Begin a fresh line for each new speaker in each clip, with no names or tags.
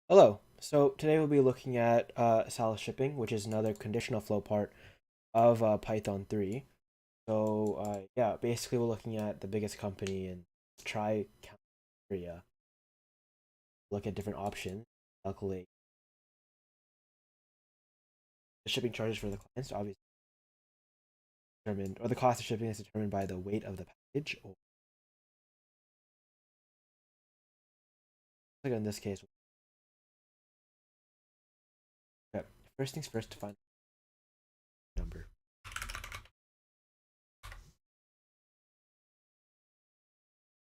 Hello. So today we'll be looking at Salad shipping, which is another conditional flow part of Python 3. So yeah, basically we're looking at the biggest company and try area, look at different options, calculate the shipping charges for the clients, obviously determined, or the cost of shipping is determined by the weight of the package. Or like in this case, okay, first things first to find the number.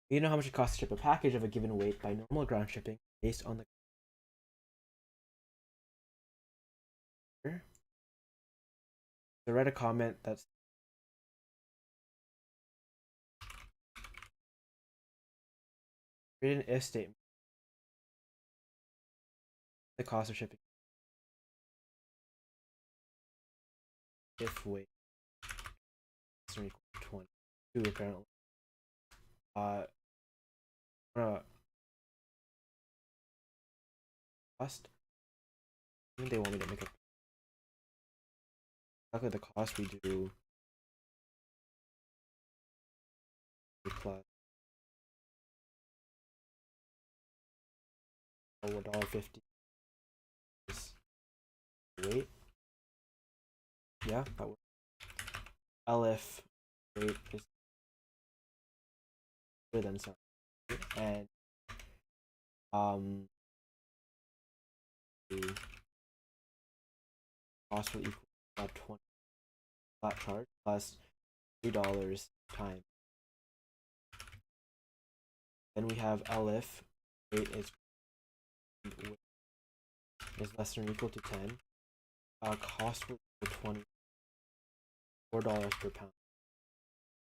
You know how much it costs to ship a package of a given weight by normal ground shipping based on the. So read a comment that's create an if statement. The cost of shipping if weight is equal to 22 apparently. Uh, cost. I think they want me to make a calculate the cost. We do plus $1.50 is weight. Yeah, that would. LF weight is greater than some, and the cost will equal about 20 flat charge plus $3 time. Then we have LF weight is less than or equal to 10. Cost will equal $24 per pound.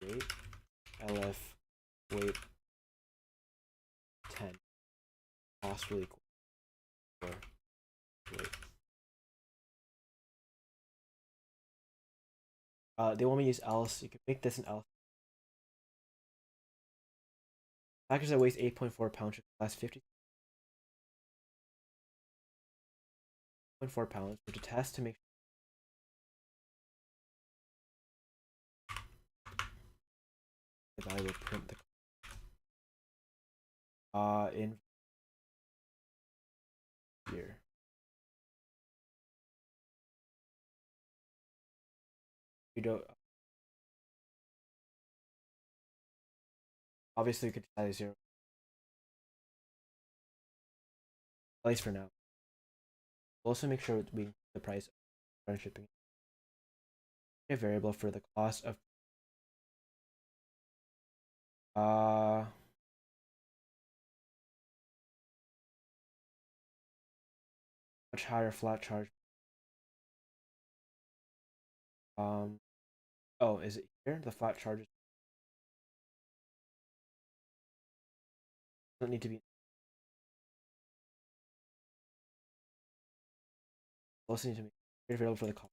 Weight LF weight 10. Cost will equal for weight. They want me to use else. You can make this an else. Package that weighs 8.4 pounds should cost 50.4 pounds. So to test to make sure I will print the in here. You don't obviously you could decide 0. At least for now. Also make sure we include the price of shipping. A variable for the cost of much higher flat charge. Oh, is it here? The flat charge doesn't need to be. Also need to make a variable for the cost.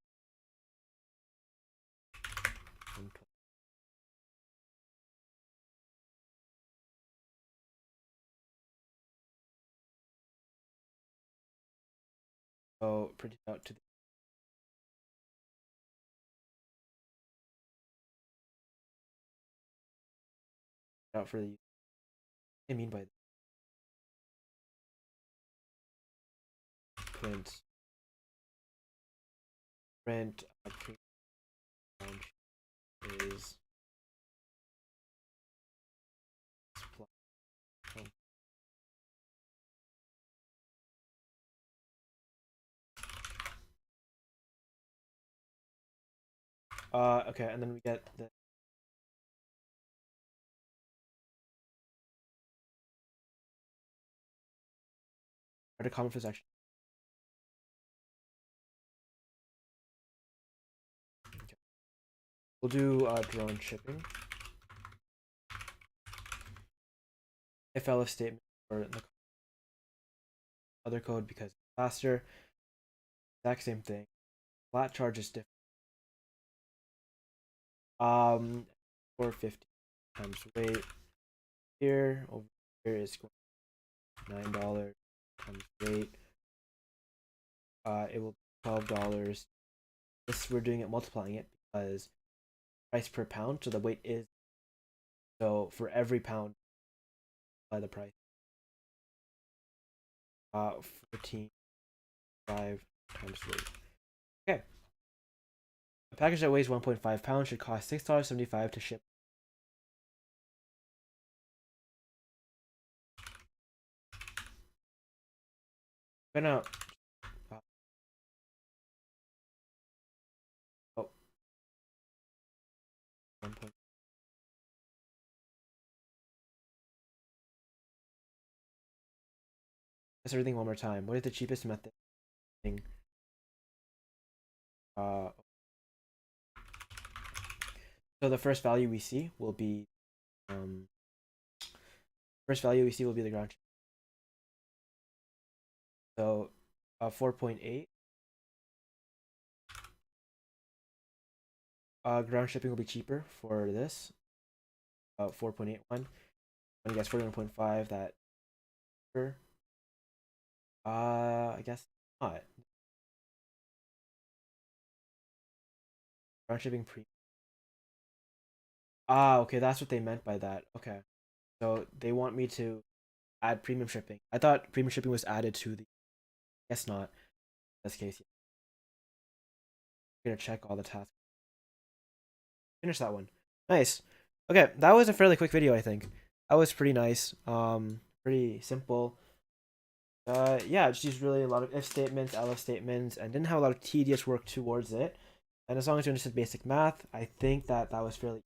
So print it out to the out for the. I mean by print print is okay, and then we get the a comment for section. Okay. We'll do drone shipping. If else statement or the other code because it's faster. Exact same thing. Flat charge is different. 450 times weight. Here over here is $9 times weight it will be $12. This we're doing it multiplying it because price per pound, so the weight is, so for every pound by the price. 14.5 times weight. Okay. A package that weighs 1.5 pounds should cost $6.75 to ship. I'm gonna oh 1. Let's everything one more time. What is the cheapest method? Uh, so the first value we see will be the ground. So 4.8. Ground shipping will be cheaper for this. 4.81. When you guess 41.5, that cheaper. I guess not. Ground shipping pre. Okay, that's what they meant by that. Okay, so they want me to add premium shipping. I thought premium shipping was added to the. Guess not. In this case, yeah. I'm gonna check all the tasks. Finish that one. Nice. Okay, that was a fairly quick video, I think. That was pretty nice. Pretty simple. Yeah, just used really a lot of if statements, else statements, and didn't have a lot of tedious work towards it. And as long as you understood basic math, I think that was fairly.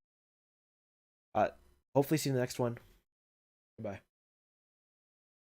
Hopefully see you in the next one. Goodbye.